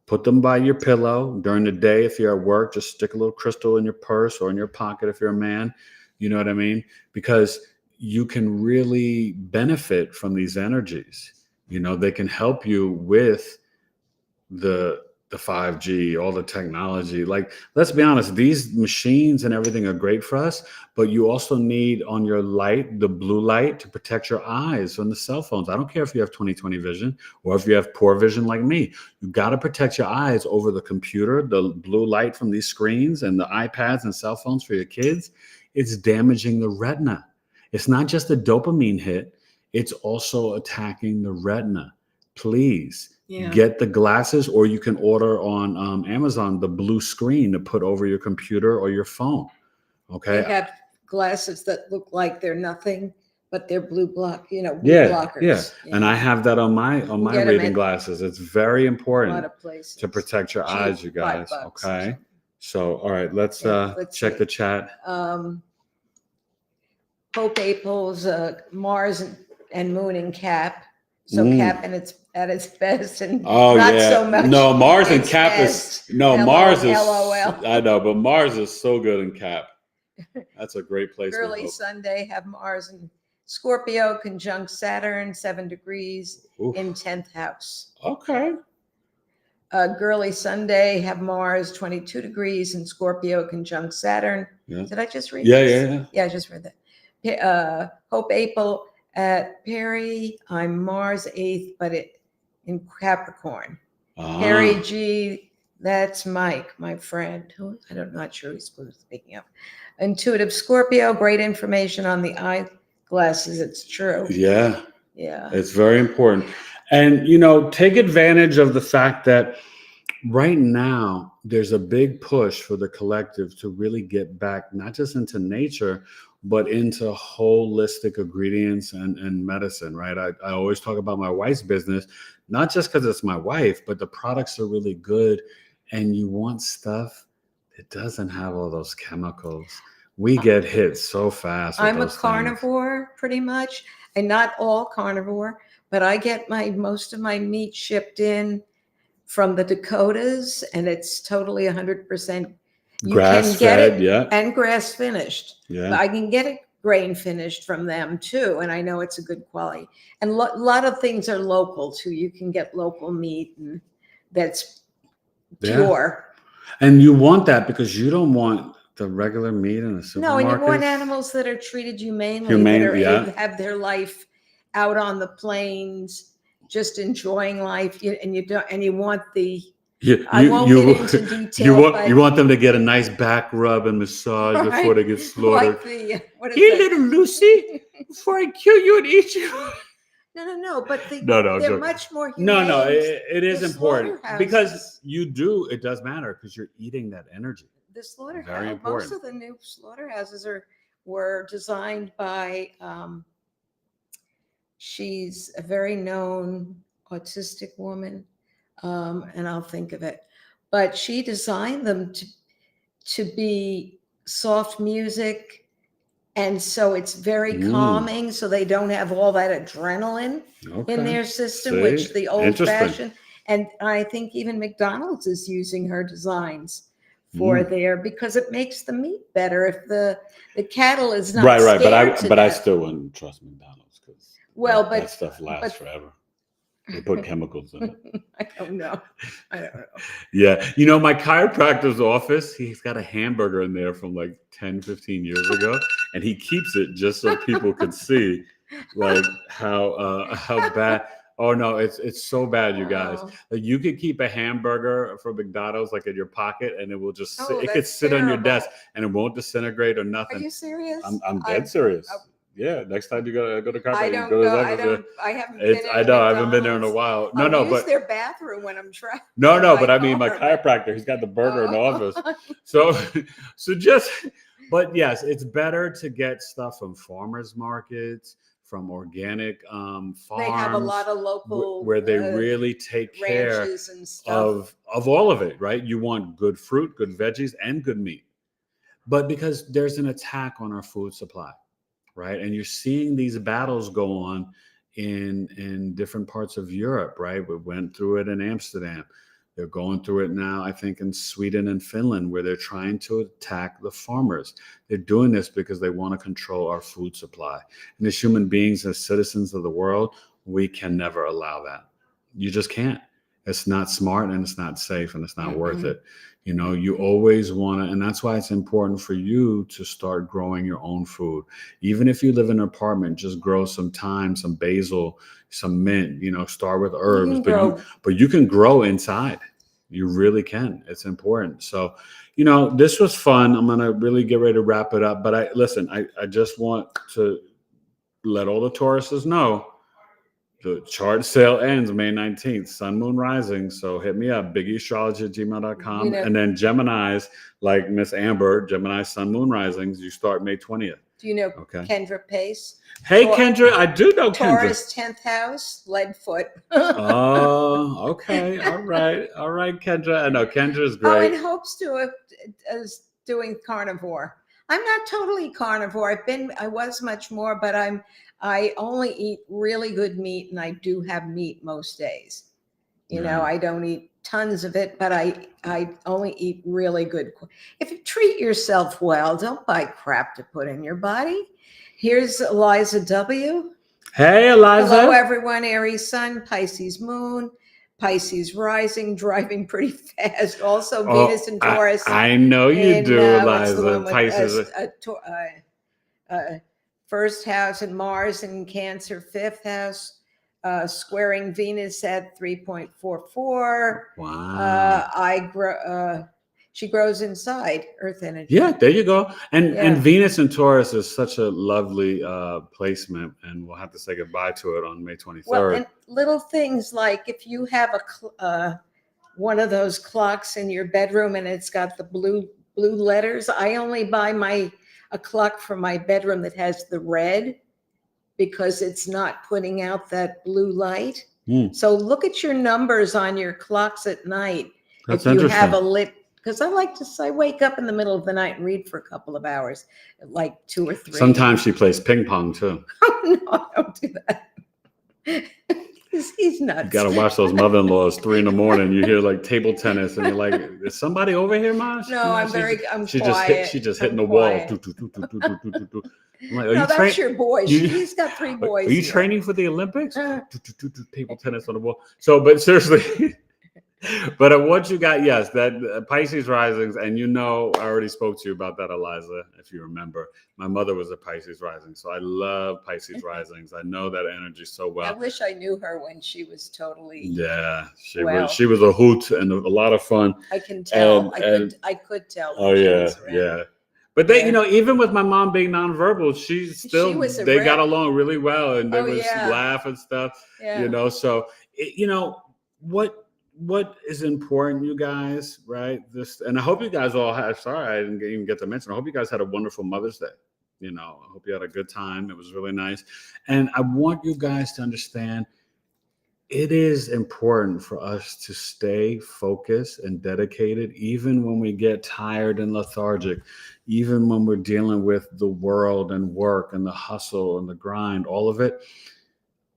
Put them by your pillow during the day. If you're at work, just stick a little crystal in your purse or in your pocket if you're a man. You know what I mean? Because you can really benefit from these energies. You know, they can help you with the 5G, all the technology. Like, let's be honest, these machines and everything are great for us, but you also need on your light, the blue light, to protect your eyes on the cell phones. I don't care if you have 20/20 vision or if you have poor vision like me. You got to protect your eyes over the computer, the blue light from these screens and the iPads and cell phones for your kids. It's damaging the retina. It's not just a dopamine hit, it's also attacking the retina. Please. Yeah. Get the glasses, or you can order on Amazon the blue screen to put over your computer or your phone. Okay. They have glasses that look like they're nothing, but they're blue blockers. Yeah. And I have that on my get 'em reading at glasses. It's very a lot important of places to protect your Cheap, eyes, you guys. $5 or Okay. something. So, all right, let's Let's check see. the chat. Hope April's Mars and Moon in Cap. So Mm. Cap and it's at its best, and Oh not yeah, so much. no, Mars and its Cap best. is Mars is. LOL. I know, but Mars is so good in Cap. That's a great place. Early to hope. Sunday have Mars and Scorpio conjunct Saturn, 7 degrees Oof. in 10th house. Okay. Girly Sunday have Mars 22 degrees in Scorpio conjunct Saturn. Yeah. Did I just read Yeah, this? yeah. I just read that. Hope April at Perry. I'm Mars 8th, but in Capricorn. Perry G. That's Mike, my friend. Who I'm not sure he's speaking of. Intuitive Scorpio. Great information on the eyeglasses. It's true. Yeah. Yeah. It's very important. And, take advantage of the fact that right now there's a big push for the collective to really get back, not just into nature, but into holistic ingredients and medicine, right? I always talk about my wife's business, not just because it's my wife, but the products are really good. And you want stuff that doesn't have all those chemicals. We get hit so fast. I'm a carnivore pretty much, and not all carnivore, but I get most of my meat shipped in from the Dakotas, and it's totally 100%. You can get it, yeah, and grass finished. Yeah, but I can get it grain finished from them too, and I know it's a good quality. And a lot of things are local too. You can get local meat and that's pure. And you want that because you don't want the regular meat in the supermarket. No, and you want animals that are treated humanely, that have their life out on the plains, just enjoying life. And you want the. I won't get into detail. You want them to get a nice back rub and massage before they get slaughtered. Like Here, little Lucy, before I kill you and eat you. No. But they're much more humane. No, it is important because it does matter because you're eating that energy. The slaughterhouse, most of the new slaughterhouses were designed by. She's a very known autistic woman, and I'll think of it. But she designed them to be soft music. And so it's very calming, so they don't have all that adrenaline in their system, which the old-fashioned, and I think even McDonald's is using her designs for because it makes the meat better if the cattle is not right. But I still wouldn't trust McDonald's because that stuff lasts forever. They put chemicals in it. I don't know. Yeah. My chiropractor's office, he's got a hamburger in there from like 10, 15 years ago. And he keeps it just so people could see like how bad. Oh no, it's so bad, you guys. Like, you could keep a hamburger from McDonald's like in your pocket and it will just it could sit on your desk and it won't disintegrate or nothing. Are you serious? I'm dead serious. Yeah, next time you go to chiropractor, I haven't been there. I know, I haven't been there in a while. I'll use their bathroom when I'm trying. No, but I mean my chiropractor, he's got the burger in the office. But yes, it's better to get stuff from farmers markets, from organic farms. They have a lot of local where they really take care and stuff. of all of it, right? You want good fruit, good veggies, and good meat. but because there's an attack on our food supply, right? And you're seeing these battles go on in different parts of Europe, right? We went through it in Amsterdam. They're going through it now, I think, in Sweden and Finland, where they're trying to attack the farmers. They're doing this because they want to control our food supply. And as human beings, as citizens of the world, we can never allow that. You just can't. It's not smart, and it's not safe, and it's not worth it. You know, you always want to, and that's why it's important for you to start growing your own food. Even if you live in an apartment, just grow some thyme, some basil, some mint, you know, start with herbs, but you can grow inside. You really can. It's important. So, you know, this was fun. I'm going to really get ready to wrap it up. But I just want to let all the Tauruses know the chart sale ends May 19th, Sun, Moon, Rising. So hit me up, BigEAstrology@gmail.com. You know, and then Geminis, like Miss Amber, Gemini, Sun, Moon, Risings, you start May 20th. do you know Kendra Pace? Hey, Kendra, I do know Kendra. Taurus 10th house, Leadfoot. Oh, okay. All right, Kendra. I know Kendra's great. Oh, and hopes to is doing carnivore. I'm not totally carnivore. I was much more, but I only eat really good meat, and I do have meat most days. You know, I don't eat tons of it, but I only eat really good. If you treat yourself well, don't buy crap to put in your body. Here's Eliza W. Hey, Eliza. Hello, everyone. Aries Sun, Pisces Moon, Pisces Rising, driving pretty fast. Also, Venus and Taurus. I know you do, Eliza. Pisces. First house and Mars in Cancer, fifth house, squaring Venus at 3.44. Wow. She grows inside Earth energy. Yeah, there you go. And Venus and Taurus is such a lovely placement, and we'll have to say goodbye to it on May 23rd. Well, and little things like if you have one of those clocks in your bedroom and it's got the blue letters, I only buy a clock for my bedroom that has the red because it's not putting out that blue light. So look at your numbers on your clocks at night. That's if you interesting. have a lit, because I wake up in the middle of the night and read for a couple of hours, like 2 or 3. Sometimes she plays ping pong too. Oh, no, don't do that. He's nuts. You got to watch those mother-in-laws 3 a.m. You hear like table tennis, and you're like, "Is somebody over here, Ma?" No, I'm quiet. She just hitting the wall. I'm like, no, that's your boy. He's got 3 boys. Are you training for the Olympics? Table tennis on the wall. So, but seriously. But what you got, yes, that Pisces risings, and I already spoke to you about that, Eliza, if you remember. My mother was a Pisces rising, so I love Pisces risings. I know that energy so well. I wish I knew her when she was totally. Yeah, she was a hoot and a lot of fun. I can tell. I could tell. Oh yeah. But they, even with my mom being nonverbal, they got along really well, and they would laugh and stuff. Yeah. So what is important, you guys, right? And I hope you guys all had, sorry, I didn't even get to mention, I hope you guys had a wonderful Mother's Day. I hope you had a good time. It was really nice. And I want you guys to understand, it is important for us to stay focused and dedicated, even when we get tired and lethargic, even when we're dealing with the world and work and the hustle and the grind, all of it.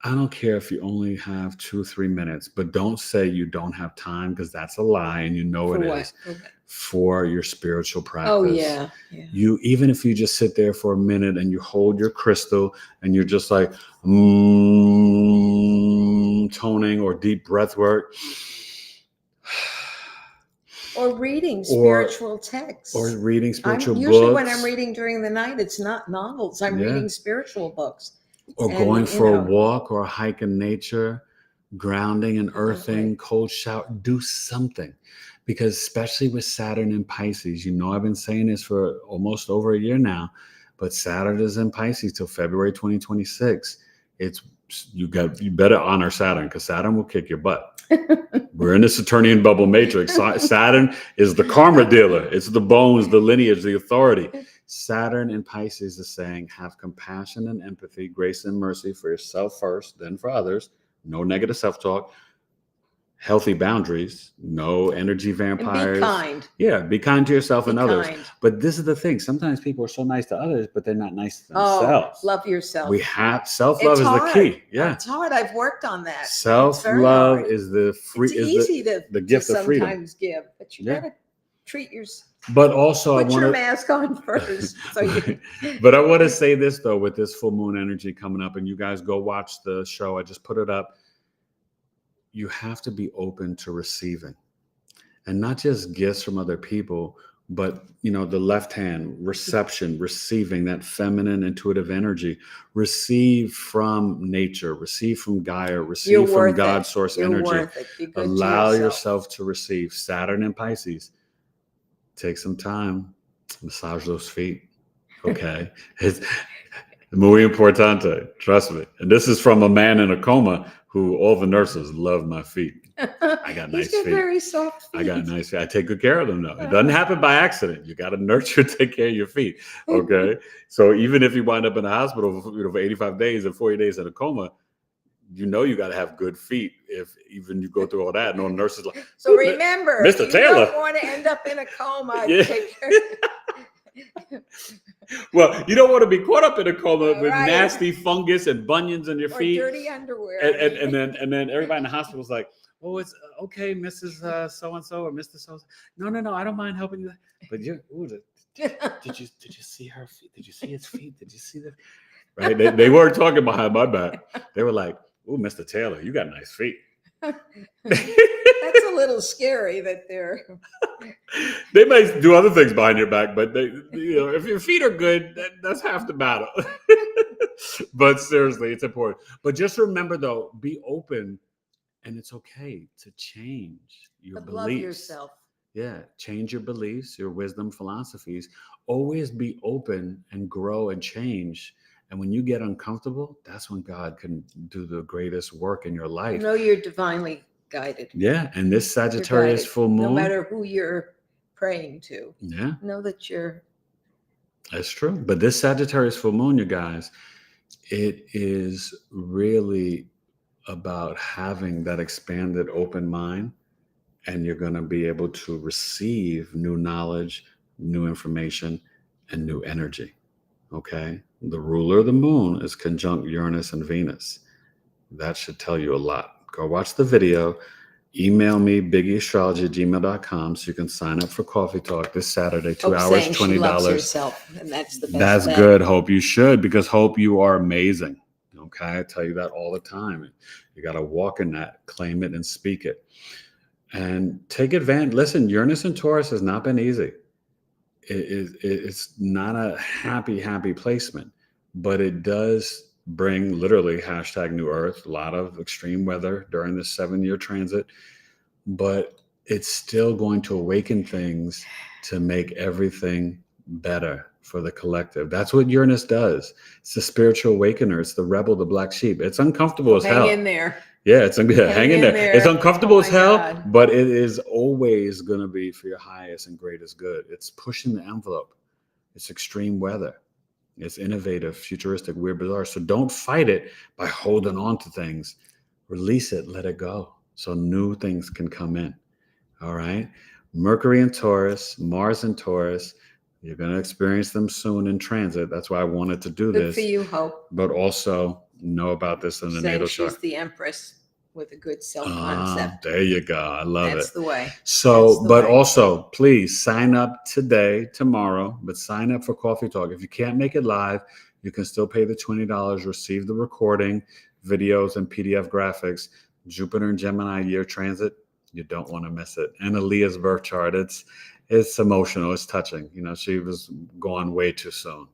I don't care if you only have 2-3 minutes, but don't say you don't have time, because that's a lie, and it is. Okay. For your spiritual practice. Oh yeah. Even if you just sit there for a minute and you hold your crystal and you're just like toning or deep breath work. Or reading spiritual texts. Or reading spiritual books. Usually when I'm reading during the night, it's not novels. I'm reading spiritual books. Or going for a walk or a hike in nature, grounding and earthing, cold shower, do something. Because especially with Saturn in Pisces, I've been saying this for almost over a year now, but Saturn is in Pisces till February 2026. You better honor Saturn, because Saturn will kick your butt. We're in the Saturnian bubble matrix. Saturn is the karma dealer. It's the bones, the lineage, the authority. Saturn in Pisces is saying, have compassion and empathy, grace and mercy for yourself first, then for others. No negative self-talk. healthy boundaries, no energy vampires. And be kind. Yeah, be kind to yourself and Be others. kind. But this is the thing. Sometimes people are so nice to others, but they're not nice to Oh, themselves. love yourself. We have self-love is the key. Yeah. It's hard. I've worked on that. Self-love is the free It's easy the gift of freedom. sometimes give, but you gotta treat yourself. But also, put your mask on first. So you... But I want to say this though, with this full moon energy coming up, and you guys go watch the show. I just put it up. You have to be open to receiving, and not just gifts from other people, but the left hand reception, receiving that feminine intuitive energy, receive from nature, receive from Gaia, receive from God's source energy. Allow yourself to receive. Saturn and Pisces. Take some time, massage those feet. Okay. It's muy importante. Trust me. And this is from a man in a coma who all the nurses love my feet. I got nice feet. Very soft feet. I got nice feet. I take good care of them though. It doesn't happen by accident. You got to nurture, take care of your feet. Okay. So even if you wind up in a hospital for 85 days and 40 days in a coma, you got to have good feet. If even you go through all that, and all nurses like. So remember, Mr. Taylor, you don't want to end up in a coma. Yeah. Take care. Well, you don't want to be caught up in a coma with nasty fungus and bunions in your feet, or dirty underwear, and then everybody in the hospital is like, "Oh, it's okay, Mrs. So and so or Mr. So." No, I don't mind helping you. But did you see her feet? Did you see his feet? Did you see that? Right? They weren't talking behind my back. They were like, "Oh, Mr. Taylor, you got nice feet." That's a little scary that they're. They may do other things behind your back, but if your feet are good, that's half the battle. But seriously, it's important. But just remember, though, be open, and it's okay to change your beliefs. Love yourself. Yeah, change your beliefs, your wisdom, philosophies. Always be open and grow and change. And when you get uncomfortable, that's when God can do the greatest work in your life. You're divinely guided. Yeah, and this Sagittarius full moon. No matter who you're praying to. Yeah. Know that you're. That's true. But this Sagittarius full moon, you guys, it is really about having that expanded open mind, and you're going to be able to receive new knowledge, new information, and new energy. Okay. The ruler of the moon is conjunct Uranus and Venus. That should tell you a lot. Go watch the video. Email me, BigEAstrology@gmail.com, so you can sign up for Coffee Talk this Saturday, 2 hours, $20. She loves herself, and that's the best. That's good, Hope. You should, because Hope, you are amazing. Okay. I tell you that all the time. You got to walk in that, claim it, and speak it. And take advantage. Listen, Uranus and Taurus has not been easy. It's not a happy placement, but it does bring literally #New Earth, a lot of extreme weather during this 7-year transit, but it's still going to awaken things to make everything better for the collective. That's what Uranus does. It's the spiritual awakener. It's the rebel, the black sheep. It's uncomfortable as hell. Hang in there. Yeah, hang in there. It's uncomfortable as hell, God. but it is always going to be for your highest and greatest good. It's pushing the envelope. It's extreme weather. It's innovative, futuristic, weird, bizarre. So don't fight it by holding on to things. Release it, let it go, so new things can come in. All right? Mercury in Taurus, Mars in Taurus. You're going to experience them soon in transit. That's why I wanted to do this. Good for you, Hope. But also know about this in the natal chart. She's the Empress with a good self-concept. There you go. I love it. That's the way. So, but also, please sign up today, tomorrow, but sign up for Coffee Talk. If you can't make it live, you can still pay the $20, receive the recording, videos, and PDF graphics. Jupiter and Gemini year transit, you don't want to miss it. And Aaliyah's birth chart, it's emotional, it's touching. She was gone way too soon.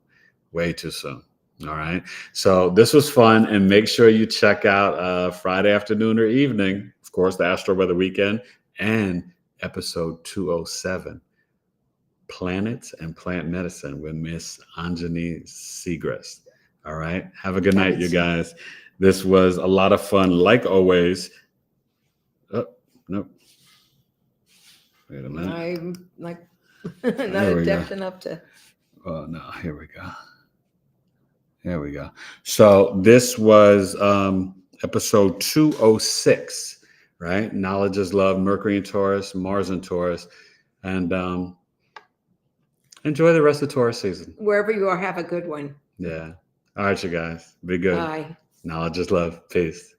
All right. So this was fun. And make sure you check out Friday afternoon or evening, of course, the Astro Weather Weekend, and episode 207, Planets and Plant Medicine with Miss Anjani Segrest. All right. Have a good night, you guys. This was a lot of fun, like always. Oh, no. Wait a minute. I'm like not adept enough to. Oh, no. Here we go. There we go. So this was episode 206, right? Knowledge is love. Mercury in Taurus, Mars in Taurus, and enjoy the rest of Taurus season. Wherever you are, have a good one. Yeah. All right, you guys. Be good. Bye. Knowledge is love. Peace.